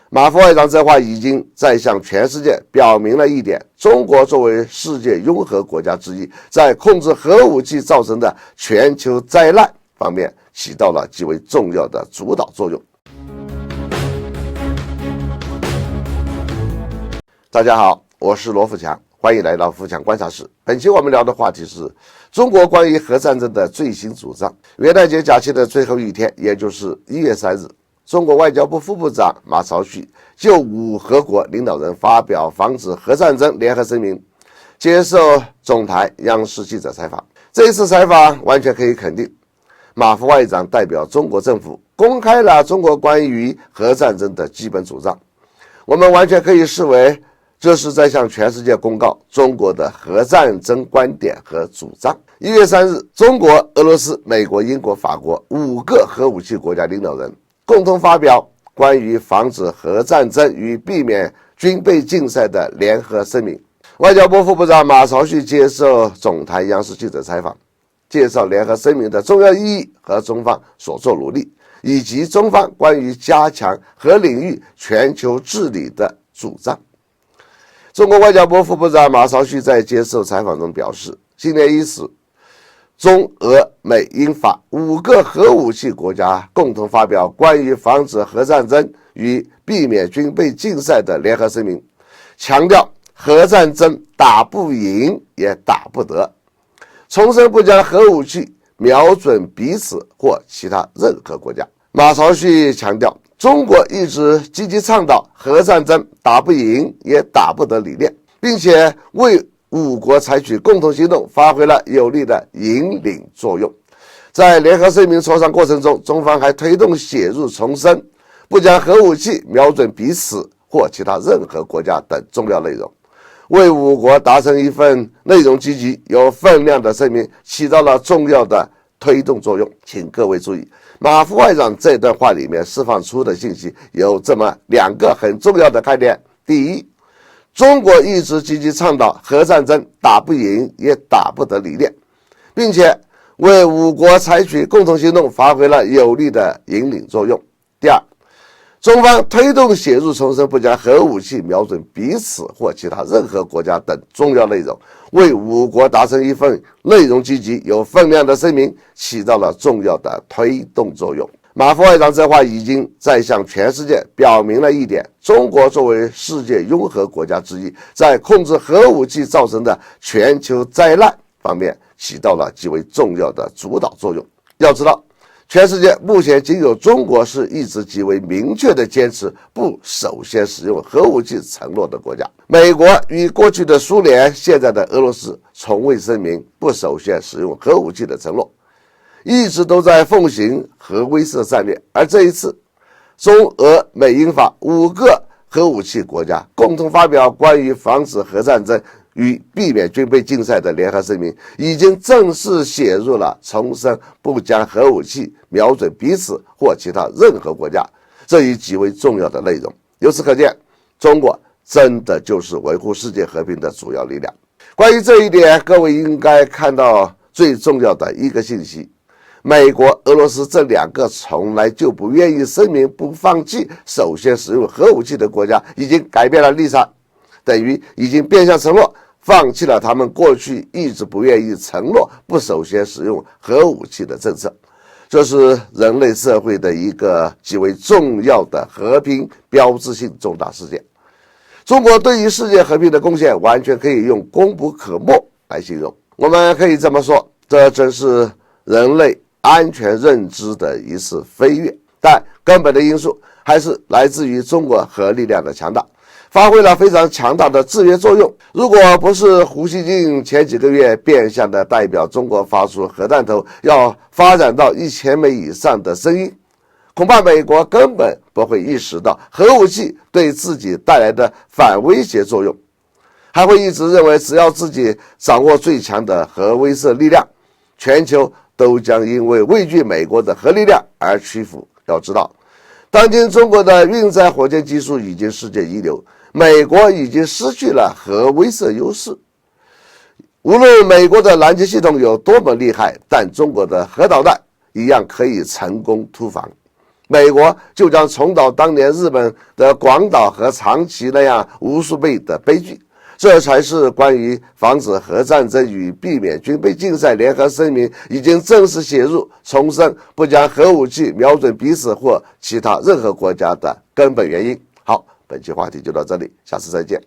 马副外长这话已经在向全世界表明了一点：中国作为世界拥核国家之一，在控制核武器造成的全球灾难方面起到了极为重要的主导作用。大家好，我是罗富强，欢迎来到富强观察室。本期我们聊的话题是中国关于核战争的最新主张。元旦节假期的最后一天，也就是1月3日，中国外交部副部长马朝旭就5核国领导人发表防止核战争联合声明，接受总台央视记者采访。这一次采访完全可以肯定，马副外长代表中国政府公开了中国关于核战争的基本主张，我们完全可以视为这是在向全世界公告中国的核战争观点和主张。1月3日，中国、俄罗斯、美国、英国、法国5个核武器国家领导人共同发表关于防止核战争与避免军备竞赛的联合声明。外交部副部长马朝旭接受总台央视记者采访，介绍联合声明的重要意义和中方所作努力，以及中方关于加强核领域全球治理的主张。中国外交部副部长马朝旭在接受采访中表示，新年伊始，中俄美英法5个核武器国家共同发表关于防止核战争与避免军备竞赛的联合声明，强调核战争打不赢也打不得，重申不将核武器瞄准彼此或其他任何国家。马朝旭强调，中国一直积极倡导核战争打不赢也打不得理念，并且为5国采取共同行动发挥了有力的引领作用。在联合声明磋商过程中，中方还推动写入重申不将核武器瞄准彼此或其他任何国家等重要内容，为5国达成一份内容积极有分量的声明起到了重要的推动作用。请各位注意，马副外长这段话里面释放出的信息有这么2个很重要的概念。第一，中国一直积极倡导核战争打不赢也打不得理念，并且为5国采取共同行动发挥了有力的引领作用。第二，中方推动写入重申不将核武器瞄准彼此或其他任何国家等重要内容，为5国达成一份内容积极有分量的声明起到了重要的推动作用。马副外长这话已经在向全世界表明了一点：中国作为世界拥核国家之一，在控制核武器造成的全球灾难方面起到了极为重要的主导作用。要知道，全世界目前仅有中国是一直极为明确地坚持不首先使用核武器承诺的国家。美国与过去的苏联、现在的俄罗斯从未声明不首先使用核武器的承诺，一直都在奉行核威慑战略。而这一次，中俄美英法5个核武器国家共同发表关于防止核战争与避免军备竞赛的联合声明，已经正式写入了重申不将核武器瞄准彼此或其他任何国家这一极为重要的内容。由此可见，中国真的就是维护世界和平的主要力量。关于这一点，各位应该看到最重要的一个信息：美国、俄罗斯这2个从来就不愿意声明不放弃首先使用核武器的国家，已经改变了立场，等于已经变相承诺放弃了他们过去一直不愿意承诺不首先使用核武器的政策。这是人类社会的一个极为重要的和平标志性重大事件。中国对于世界和平的贡献完全可以用功不可没来形容。我们可以这么说，这真是人类安全认知的一次飞跃。但根本的因素还是来自于中国核力量的强大，发挥了非常强大的制约作用。如果不是胡锡进前几个月变相的代表中国发出核弹头要发展到1000枚以上的声音，恐怕美国根本不会意识到核武器对自己带来的反威胁作用，还会一直认为只要自己掌握最强的核威慑力量，全球都将因为畏惧美国的核力量而屈服。要知道，当今中国的运载火箭技术已经世界一流，美国已经失去了核威慑优势。无论美国的拦截系统有多么厉害，但中国的核导弹一样可以成功突防。美国就将重蹈当年日本的广岛和长崎那样无数倍的悲剧。这才是关于防止核战争与避免军备竞赛联合声明已经正式写入，重申不将核武器瞄准彼此或其他任何国家的根本原因。好，本期话题就到这里，下次再见。